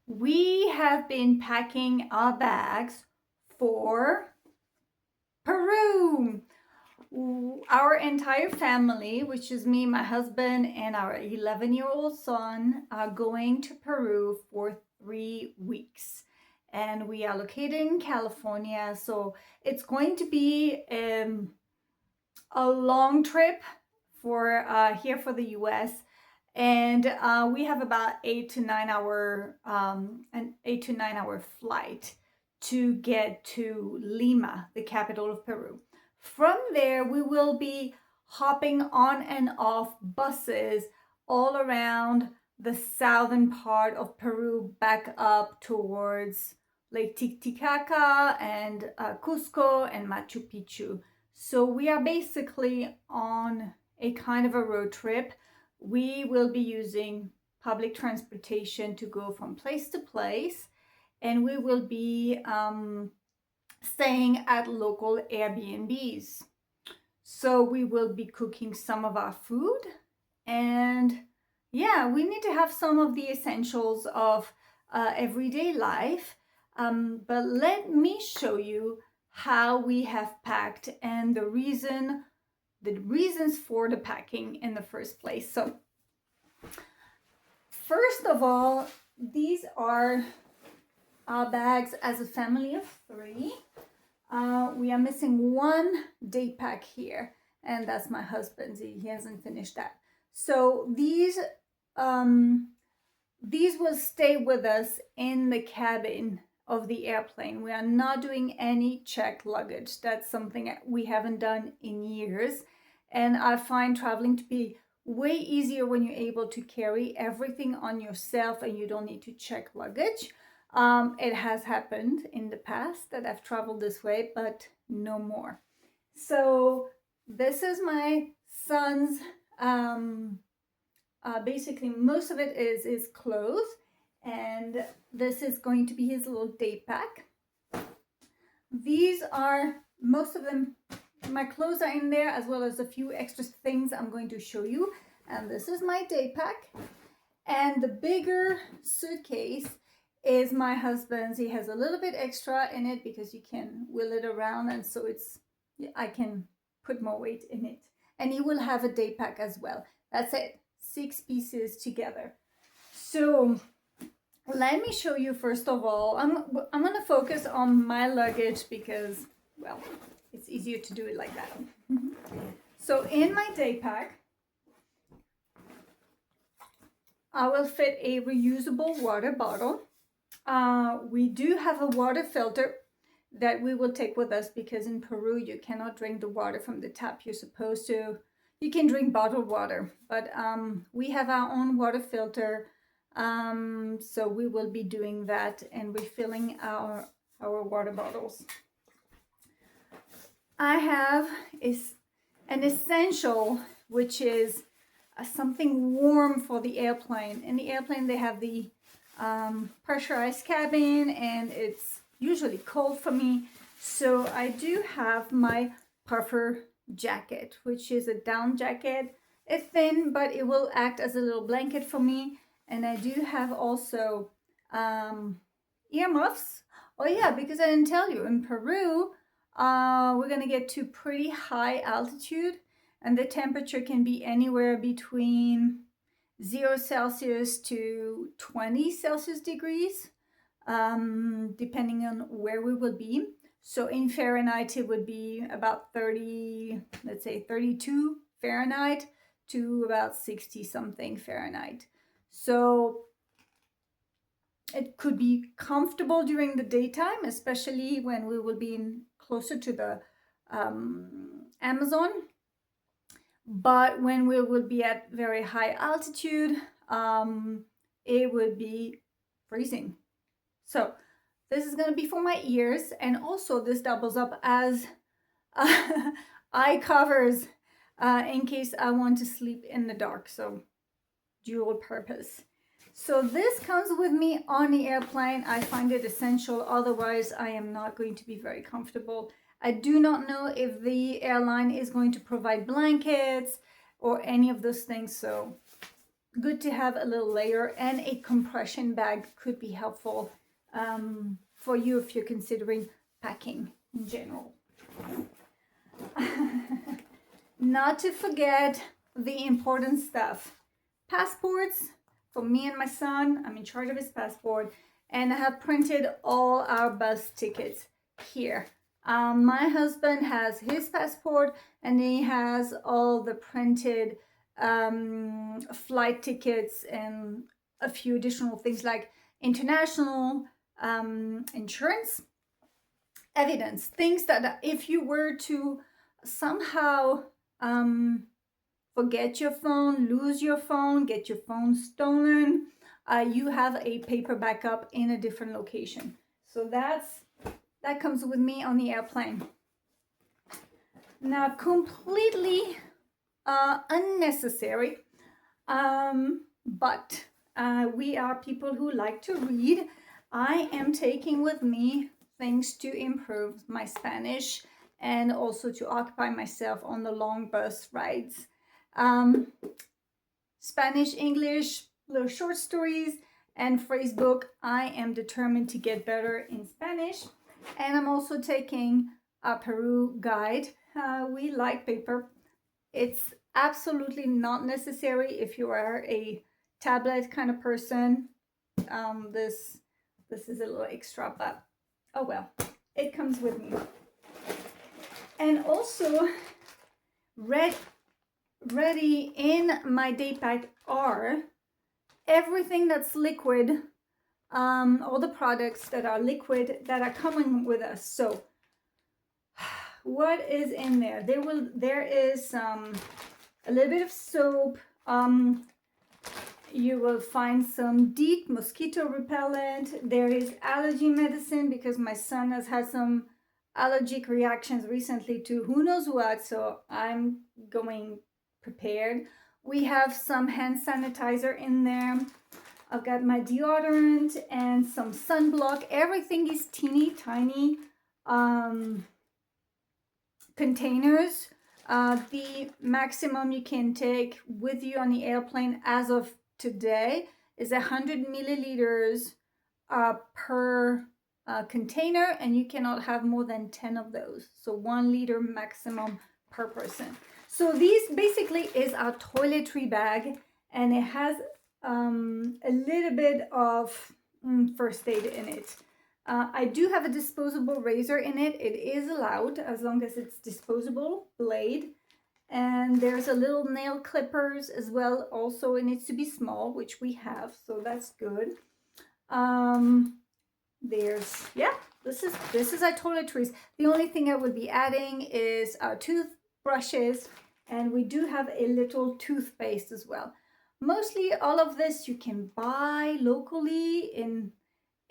We have been packing our bags for Peru. Our entire family, which is me, my husband, and our 11-year-old son, are going to Peru for 3 weeks. And we are located in California, so it's going to be a long trip for here for the US. And we have about 8 to 9 hour an 8 to 9 hour flight to get to Lima, the capital of Peru. From there, we will be hopping on and off buses all around the southern part of Peru, back up towards Lake Titicaca and Cusco and Machu Picchu. So we are basically on a kind of a road trip. We will be using public transportation to go from place to place, and we will be staying at local Airbnbs. So we will be cooking some of our food, and yeah, we need to have some of the essentials of everyday life. But let me show you how we have packed and the reasons for the packing in the first place. So first of all, these are our bags as a family of 3. We are missing one day pack here, and that's my husband's. He hasn't finished that. So these will stay with us in the cabin of the airplane. We are not doing any checked luggage. That's something we haven't done in years. And I find traveling to be way easier when you're able to carry everything on yourself and you don't need to check luggage. It has happened in the past that I've traveled this way, but no more. So this is my son's, basically most of it is clothes, and this is going to be his little day pack. These are, most of them, my clothes are in there, as well as a few extra things I'm going to show you. And this is my day pack. And the bigger suitcase is my husband's. He has a little bit extra in it because you can wheel it around, and so I can put more weight in it. And he will have a day pack as well. That's it, 6 pieces together. So let me show you first of all. I'm gonna focus on my luggage because, well, it's easier to do it like that. So in my day pack, I will fit a reusable water bottle. We do have a water filter that we will take with us because in Peru you cannot drink the water from the tap. You're supposed to. You can drink bottled water, but we have our own water filter, so we will be doing that and refilling our water bottles. I have an essential, which is something warm for the airplane. In the airplane, they have the pressurized cabin, and it's usually cold for me. So I do have my puffer jacket, which is a down jacket. It's thin, but it will act as a little blanket for me. And I do have also earmuffs. Oh yeah, because I didn't tell you, in Peru, we're gonna get to pretty high altitude, and the temperature can be anywhere between 0 Celsius to 20 Celsius degrees, depending on where we will be. So in Fahrenheit, it would be about 30, let's say 32 Fahrenheit to about 60 something Fahrenheit. So it could be comfortable during the daytime, especially when we will be closer to the Amazon. But when we will be at very high altitude, it would be freezing. So this is going to be for my ears, and also this doubles up as eye covers in case I want to sleep in the dark. So dual purpose. So this comes with me on the airplane. I find it essential, otherwise I am not going to be very comfortable. I do not know if the airline is going to provide blankets or any of those things, so good to have a little layer, and a compression bag could be helpful for you if you're considering packing in general. Not to forget the important stuff. Passports for me and my son. I'm in charge of his passport, and I have printed all our bus tickets here. My husband has his passport, and he has all the printed flight tickets and a few additional things like international insurance evidence, things that if you were to somehow forget your phone, lose your phone, get your phone stolen, you have a paper backup in a different location. So that comes with me on the airplane. Now, completely unnecessary, but we are people who like to read. I am taking with me things to improve my Spanish and also to occupy myself on the long bus rides. Spanish, English, little short stories, and phrase book. I am determined to get better in Spanish. And I'm also taking a Peru guide. We like paper. It's absolutely not necessary if you are a tablet kind of person. This is a little extra, but oh well, it comes with me. And also ready in my day pack are everything that's liquid, all the products that are liquid that are coming with us. So what is in there? There is a little bit of soap. You will find some DEET mosquito repellent. There is allergy medicine because my son has had some allergic reactions recently to who knows what, so I'm going prepared. We have some hand sanitizer in there. I've got my deodorant and some sunblock. Everything is teeny tiny containers. The maximum you can take with you on the airplane as of today is 100 milliliters per container, and you cannot have more than 10 of those. So 1 liter maximum per person. So these basically is our toiletry bag, and it has a little bit of first aid in it. I do have a disposable razor in it. It is allowed as long as it's disposable blade. And there's a little nail clippers as well. Also, it needs to be small, which we have, so that's good. This is our toiletries. The only thing I would be adding is our toothbrushes, and we do have a little toothpaste as well. Mostly all of this you can buy locally in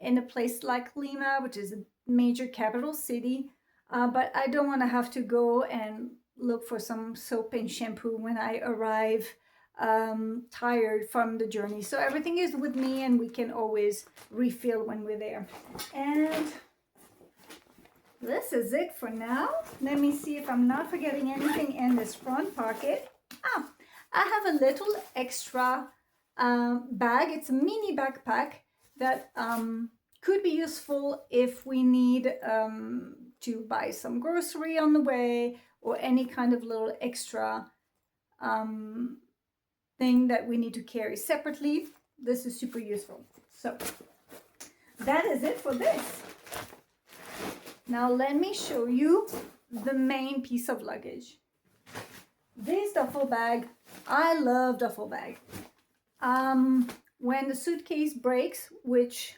a place like Lima, which is a major capital city, but I don't want to have to go and look for some soap and shampoo when I arrive tired from the journey. So everything is with me, and we can always refill when we're there. And this is it for now. Let me see if I'm not forgetting anything in this front pocket. I have a little extra bag. It's a mini backpack that could be useful if we need to buy some grocery on the way, or any kind of little extra thing that we need to carry separately. This is super useful. So that is it for this. Now let me show you the main piece of luggage. This duffel bag, I love duffel bag. When the suitcase breaks, which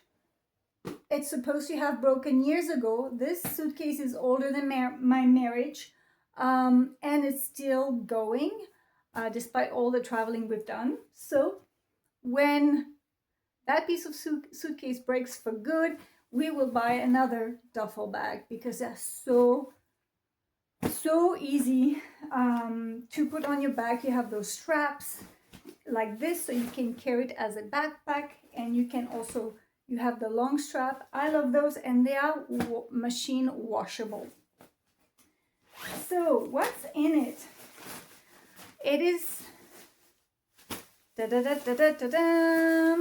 it's supposed to have broken years ago, this suitcase is older than my marriage, and it's still going despite all the traveling we've done. So when that piece of suitcase breaks for good, we will buy another duffel bag, because they're so easy to put on your back. You have those straps like this, so you can carry it as a backpack, and you can also, you have the long strap. I love those, and they are machine washable. So what's in it? It is Da-da-da-da-da-da-da.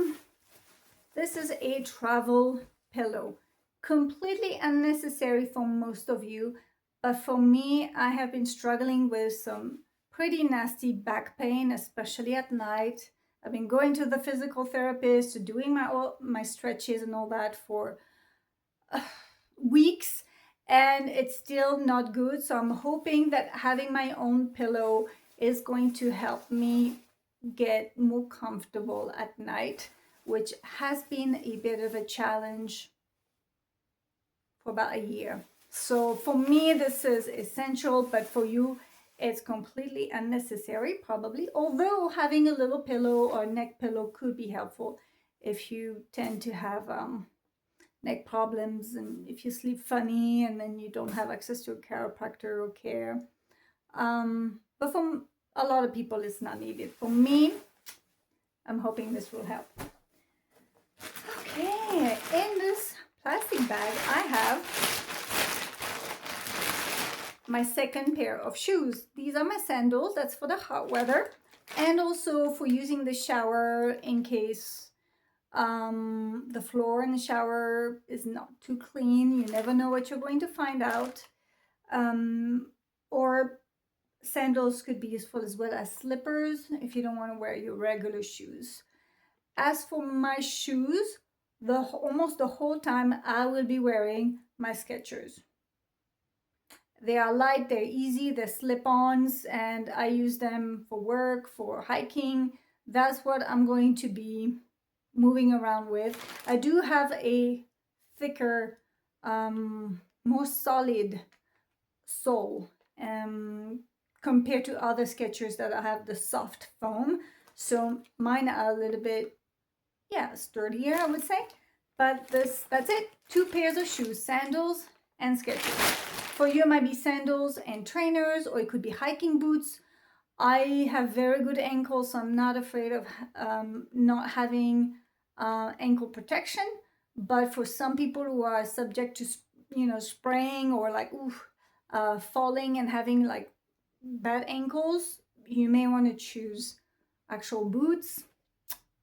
This is a travel pillow. Completely unnecessary for most of you, but for me, I have been struggling with some pretty nasty back pain, especially at night. I've been going to the physical therapist, doing my stretches and all that for weeks, and it's still not good. So I'm hoping that having my own pillow is going to help me get more comfortable at night, which has been a bit of a challenge for about a year. So for me, this is essential, but for you, it's completely unnecessary, probably. Although having a little pillow or neck pillow could be helpful if you tend to have neck problems and if you sleep funny and then you don't have access to a chiropractor or care. But for a lot of people, it's not needed. For me, I'm hoping this will help. Okay, in this plastic bag, I have my second pair of shoes. These are my sandals. That's for the hot weather and also for using the shower in case the floor in the shower is not too clean. You never know what you're going to find out. Or sandals could be useful as well as slippers if you don't want to wear your regular shoes. As for my shoes, almost the whole time I will be wearing my Skechers. They are light, they're easy, they're slip-ons, and I use them for work, for hiking. That's what I'm going to be moving around with. I do have a thicker, more solid sole compared to other Skechers that I have the soft foam. So mine are a little bit, sturdier, I would say. But that's it. 2 pairs of shoes, sandals and Skechers. For you, it might be sandals and trainers, or it could be hiking boots. I have very good ankles, so I'm not afraid of not having ankle protection. But for some people who are subject to, spraying or like falling and having like bad ankles, you may want to choose actual boots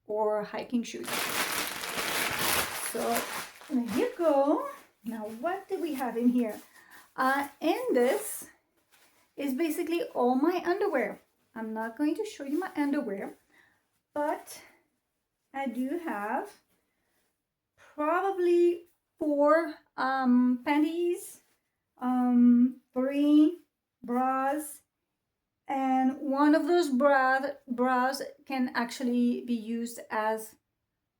or hiking shoes. So there you go. Now, what do we have in here? In this is basically all my underwear. I'm not going to show you my underwear, but I do have probably 4 panties, 3 bras, and one of those bras can actually be used as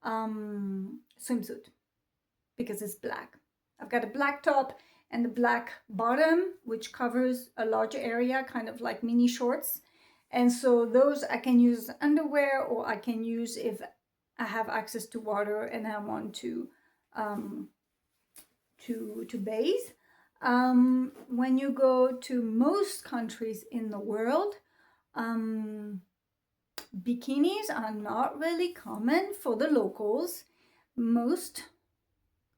swimsuit because it's black. I've got a black top and a black bottom, which covers a larger area, kind of like mini shorts. And so those I can use as underwear, or I can use if I have access to water and I want to bathe. When you go to most countries in the world, bikinis are not really common for the locals. Most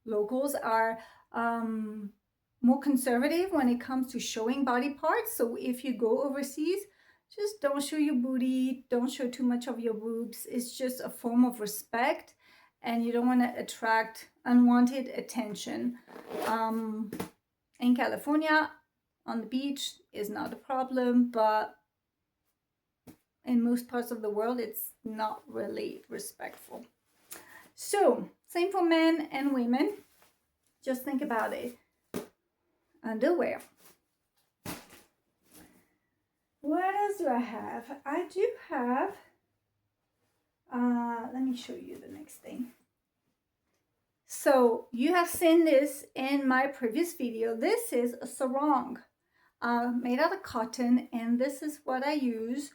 locals are more conservative when it comes to showing body parts. So if you go overseas, just don't show your booty, don't show too much of your boobs. It's just a form of respect, and you don't want to attract unwanted attention. In California, on the beach is not a problem, but in most parts of the world, it's not really respectful. So, same for men and women. Just think about it. Underwear. What else do I have? I do have, let me show you the next thing. So you have seen this in my previous video. This is a sarong made out of cotton, and this is what I use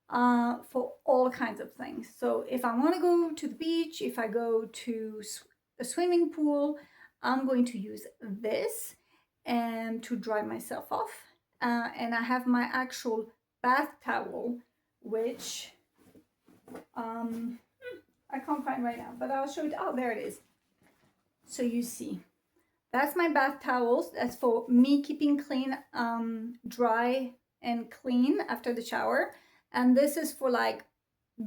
for all kinds of things. So if I want to go to the beach, if I go to a swimming pool, I'm going to use this and to dry myself off. And I have my actual bath towel, which I can't find right now, but I'll show it. Oh, there it is. So you see, that's my bath towels. That's for me keeping clean, dry and clean after the shower. And this is for like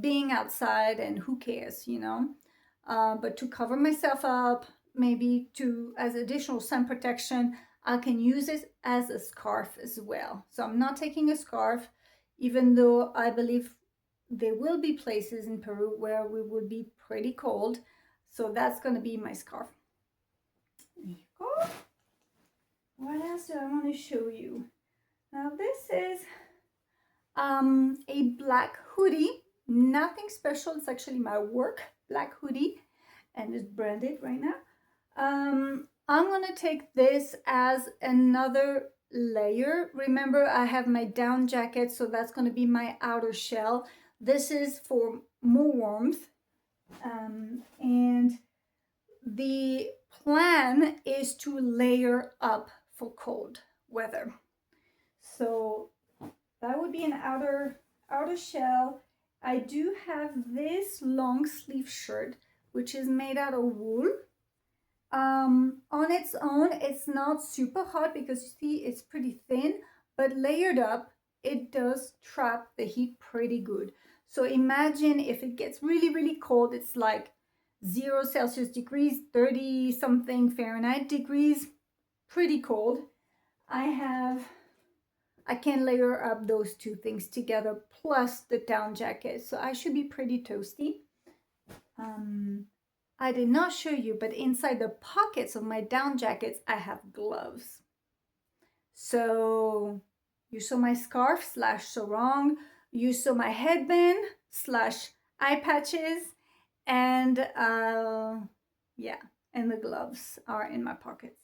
being outside and who cares, you know. But to cover myself up, maybe to as additional sun protection, I can use it as a scarf as well. So I'm not taking a scarf, even though I believe there will be places in Peru where we would be pretty cold. So that's going to be my scarf. There you go. What else do I want to show you? Now this is a black hoodie. Nothing special. It's actually my work black hoodie, and it's branded right now. I'm gonna take this as another layer. Remember, I have my down jacket, so that's gonna be my outer shell. This is for more warmth, and the plan is to layer up for cold weather. So that would be an outer shell. I do have this long sleeve shirt, which is made out of wool. On its own, it's not super hot because you see it's pretty thin, but layered up, it does trap the heat pretty good. So imagine if it gets really, really cold, it's like 0 Celsius degrees, 30 something Fahrenheit degrees, pretty cold. I can layer up those two things together plus the down jacket. So I should be pretty toasty. I did not show you, but inside the pockets of my down jackets, I have gloves. So you saw my scarf / sarong, you saw my headband / eye patches, and yeah, and the gloves are in my pockets.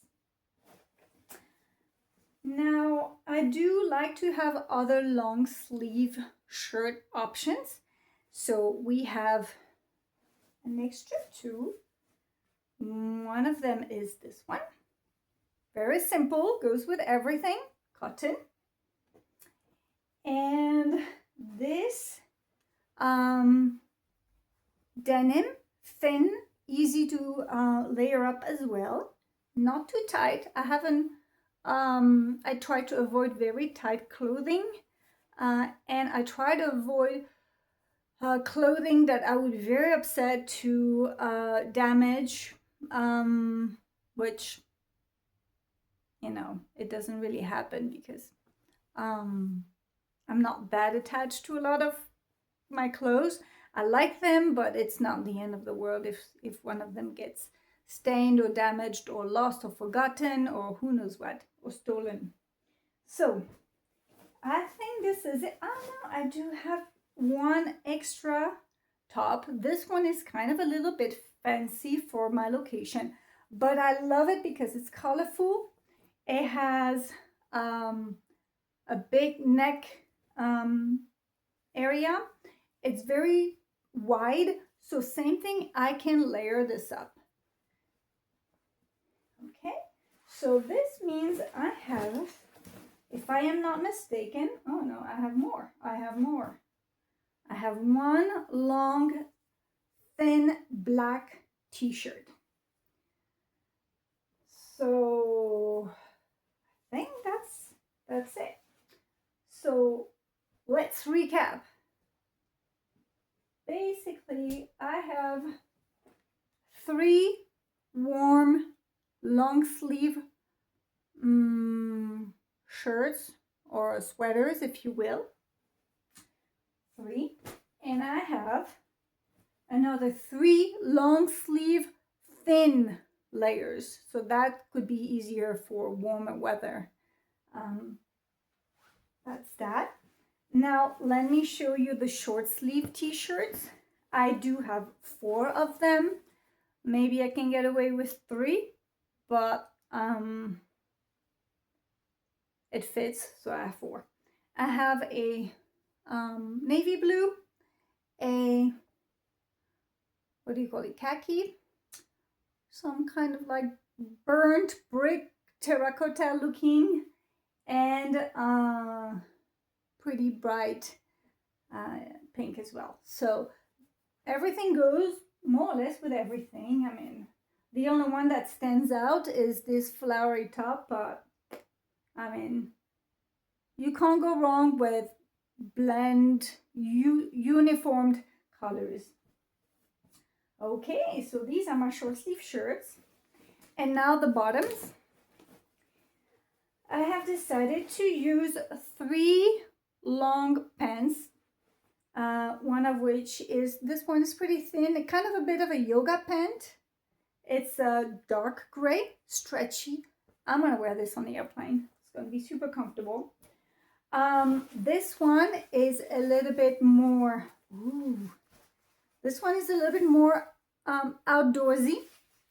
Now, I do like to have other long sleeve shirt options. So we have an extra two. One of them is this one. Very simple, goes with everything, cotton. And this denim, thin, easy to layer up as well. Not too tight. I try to avoid very tight clothing, and I try to avoid clothing that I would be very upset to damage, which, you know, it doesn't really happen because I'm not that attached to a lot of my clothes. I like them, but it's not the end of the world if one of them gets stained or damaged or lost or forgotten or who knows what, or stolen. So I think this is it. Oh no, I do have one extra top. This one is kind of a little bit fancy for my location, but I love it because it's colorful. It has a big neck area. It's very wide, so same thing, I can layer this up. Okay, so this means I have, if I am not mistaken, oh no, I have more. I have one long, thin black t-shirt. So I think that's it. So let's recap. Basically, I have 3 warm long sleeve shirts or sweaters, if you will. 3. And I have another 3 long sleeve thin layers. So that could be easier for warmer weather. That's that. Now let me show you the short sleeve t-shirts. I do have 4 of them. Maybe I can get away with 3, but it fits, so I have 4. I have a navy blue, a, what do you call it, khaki, some kind of like burnt brick terracotta looking, and pretty bright pink as well. So everything goes more or less with everything. I mean, the only one that stands out is this flowery top, but I mean, you can't go wrong with uniformed colors. Okay, so these are my short sleeve shirts. And now the bottoms. I have decided to use 3 long pants. One of which is, this one is pretty thin, kind of a bit of a yoga pant. It's a dark gray, stretchy. I'm gonna wear this on the airplane. It's gonna be super comfortable. This one is a little bit more, this one is a little bit more outdoorsy.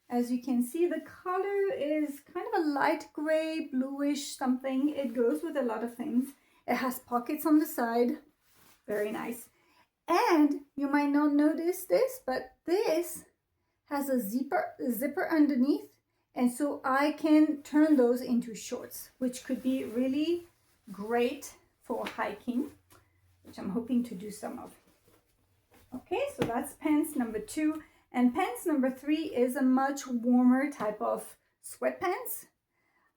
As you can see, the color is kind of a light gray, bluish something. It goes with a lot of things. It has pockets on the side. Very nice. And you might not notice this, but this has a zipper underneath. And so I can turn those into shorts, which could be really great for hiking, which I'm hoping to do some of. Okay, so that's pants number 2. And pants number 3 is a much warmer type of sweatpants.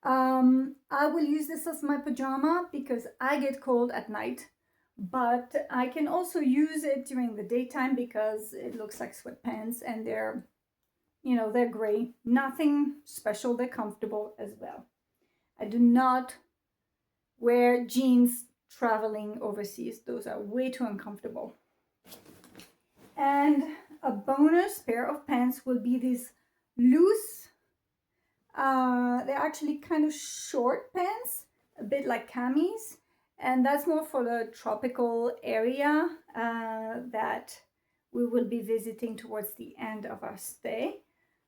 I will use this as my pajama because I get cold at night, but I can also use it during the daytime because it looks like sweatpants and they're, you know, they're gray. Nothing special, they're comfortable as well. I do not wear jeans traveling overseas. Those are way too uncomfortable. And a bonus pair of pants will be these loose, they're actually kind of short pants, a bit like camis, and that's more for the tropical area that we will be visiting towards the end of our stay.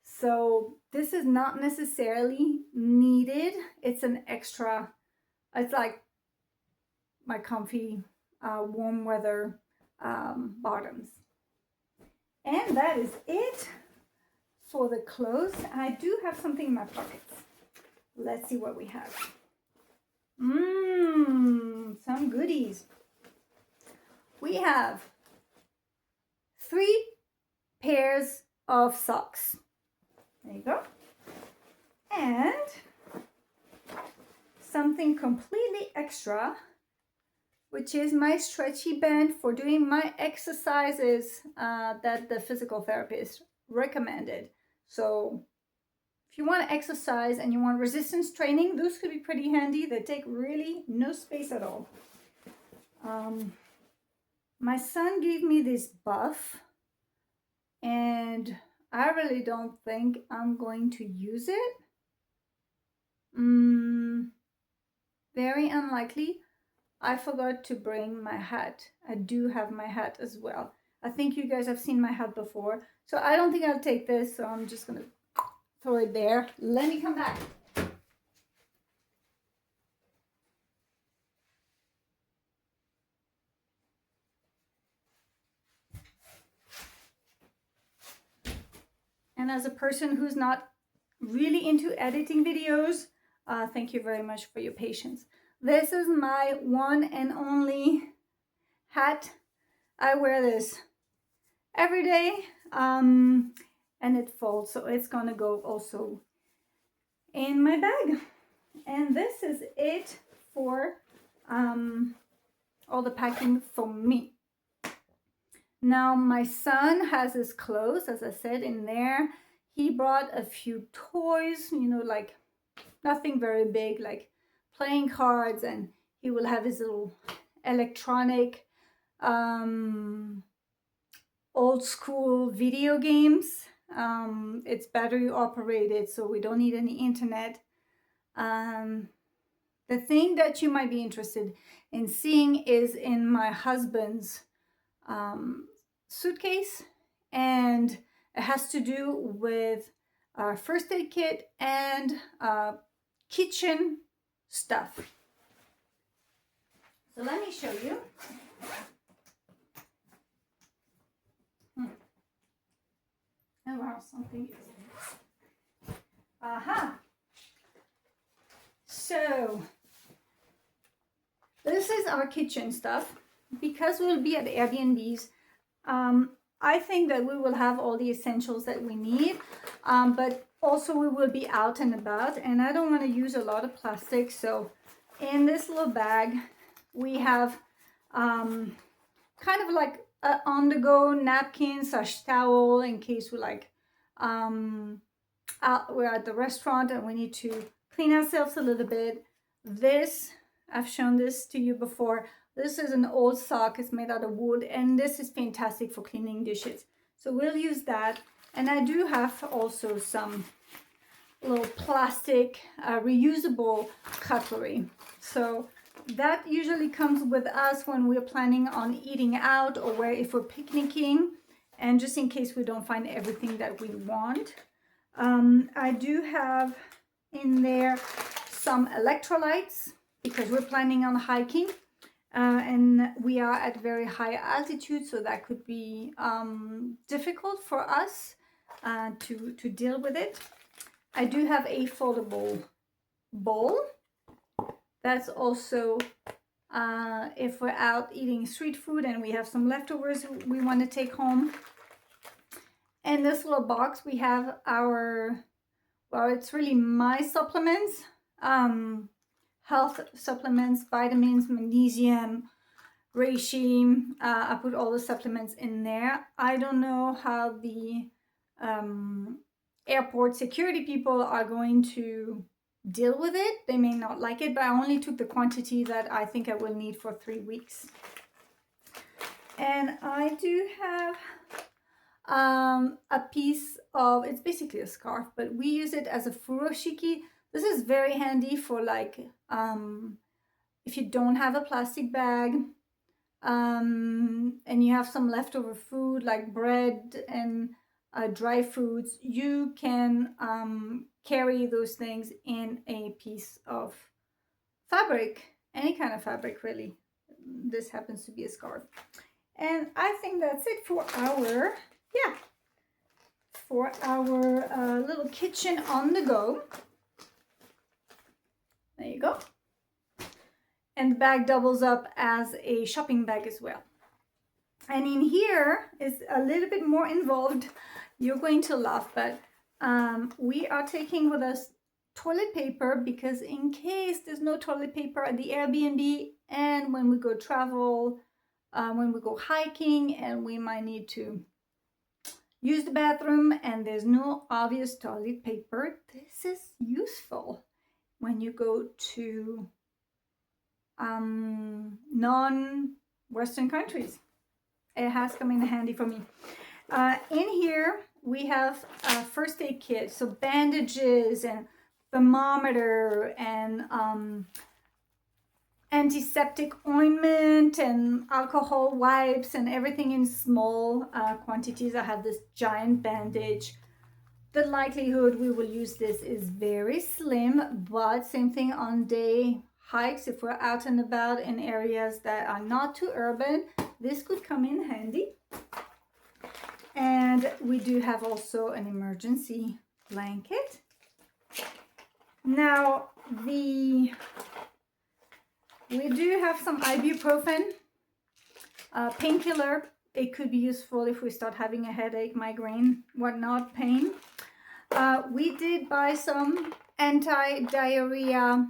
So this is not necessarily needed. It's an extra, it's like my comfy warm weather bottoms. And that is it for the clothes. I do have something in my pockets. Let's see what we have. Some goodies. We have 3 pairs of socks. There you go. And something completely extra, which is my stretchy band for doing my exercises that the physical therapist recommended. So if you want to exercise and you want resistance training, those could be pretty handy. They take really no space at all. My son gave me this buff, and I really don't think I'm going to use it. Very unlikely. I forgot to bring my hat. I do have my hat as well. I think you guys have seen my hat before. So I don't think I'll take this. So I'm just going to throw it there. Let me come back. And as a person who's not really into editing videos, thank you very much for your patience. This is my one and only hat. I wear this every day, and it folds, so it's gonna go also in my bag. And this is it for all the packing for me. Now my son has his clothes, as I said, in there. He brought a few toys, you know, like nothing very big, like playing cards, and he will have his little electronic old school video games. It's battery operated, so we don't need any internet. The thing that you might be interested in seeing is in my husband's suitcase, and it has to do with our first aid kit and kitchen stuff. So let me show you. Oh wow, something is. Aha! So this is our kitchen stuff. Because we'll be at Airbnbs, I think that we will have all the essentials that we need, but also we will be out and about, and I don't want to use a lot of plastic. So in this little bag, we have kind of like on-the-go napkin slash towel in case we're at the restaurant and we need to clean ourselves a little bit. This, I've shown this to you before. This is an old sock. It's made out of wood, and this is fantastic for cleaning dishes. So we'll use that. And I do have also some little plastic reusable cutlery. So that usually comes with us when we're planning on eating out, or if we're picnicking, and just in case we don't find everything that we want. I do have in there some electrolytes because we're planning on hiking, and we are at very high altitude, so that could be difficult for us to deal with it. I do have a foldable bowl. That's also if we're out eating street food and we have some leftovers we want to take home. In this little box we have it's really my supplements, health supplements, vitamins, magnesium, reishi. I put all the supplements in there. I don't know how the airport security people are going to deal with it. They may not like it, but I only took the quantity that I think I will need for 3 weeks. And I do have a piece of, it's basically a scarf, but we use it as a furoshiki. This is very handy for if you don't have a plastic bag and you have some leftover food like bread and dry foods, you can carry those things in a piece of fabric, any kind of fabric really. This happens to be a scarf. And I think that's it for our little kitchen on the go. There you go. And the bag doubles up as a shopping bag as well. And in here is a little bit more involved. You're going to laugh, but we are taking with us toilet paper because in case there's no toilet paper at the Airbnb, and when we go travel, when we go hiking and we might need to use the bathroom and there's no obvious toilet paper, this is useful when you go to non-Western countries. It has come in handy for me. In here we have a first aid kit, so bandages and thermometer and antiseptic ointment and alcohol wipes and everything in small quantities. I have this giant bandage. The likelihood we will use this is very slim, but same thing on day hikes. If we're out and about in areas that are not too urban, this could come in handy. And we do have also an emergency blanket. Now we do have some ibuprofen, painkiller. It could be useful if we start having a headache, migraine, whatnot, pain. We did buy some anti-diarrhea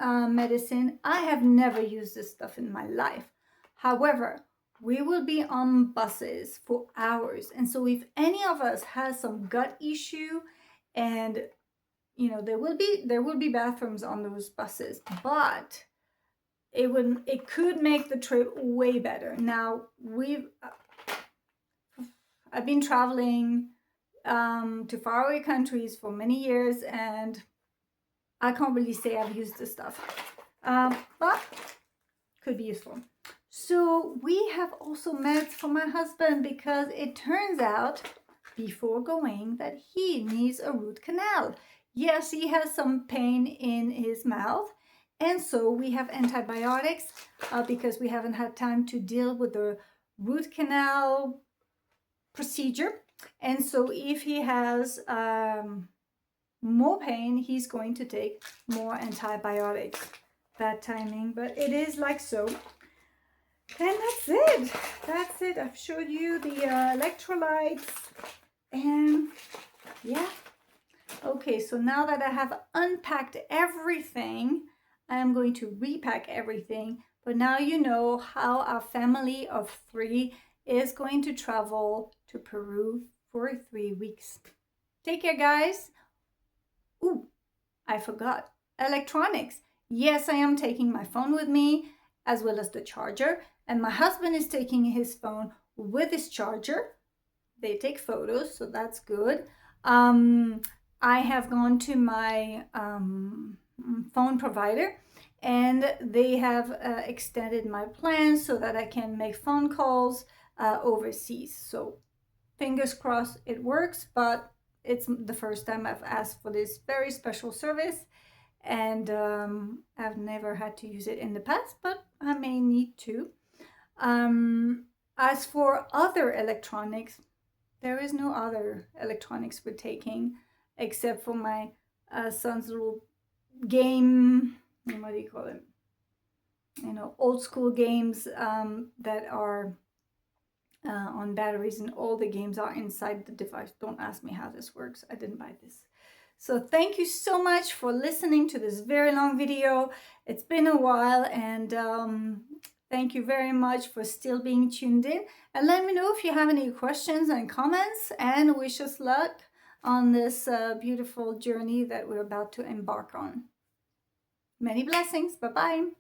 medicine. I have never used this stuff in my life. However, we will be on buses for hours, and so if any of us has some gut issue, and you know there will be bathrooms on those buses, but it could make the trip way better. Now I've been traveling to faraway countries for many years, and I can't really say I've used this stuff, but could be useful. So we have also meds for my husband because it turns out before going that he needs a root canal. Yes, he has some pain in his mouth, and so we have antibiotics because we haven't had time to deal with the root canal procedure. And so if he has more pain, he's going to take more antibiotics. Bad timing, but it is like so. And that's it. I've showed you the electrolytes, and yeah. Okay, so now that I have unpacked everything, I'm going to repack everything. But now you know how our family of 3 is going to travel to Peru for 3 weeks. Take care, guys. Ooh, I forgot. Electronics. Yes, I am taking my phone with me as well as the charger. And my husband is taking his phone with his charger. They take photos, so that's good. I have gone to my phone provider and they have extended my plan so that I can make phone calls overseas. So fingers crossed it works, but it's the first time I've asked for this very special service, and I've never had to use it in the past, but I may need to. As for other electronics, there is no other electronics we're taking except for my son's little game. What do you call it? Old school games that are on batteries, and all the games are inside the device. Don't ask me how this works. I didn't buy this. So thank you so much for listening to this very long video. It's been a while, and thank you very much for still being tuned in. And let me know if you have any questions and comments, and wish us luck on this beautiful journey that we're about to embark on. Many blessings. Bye-bye.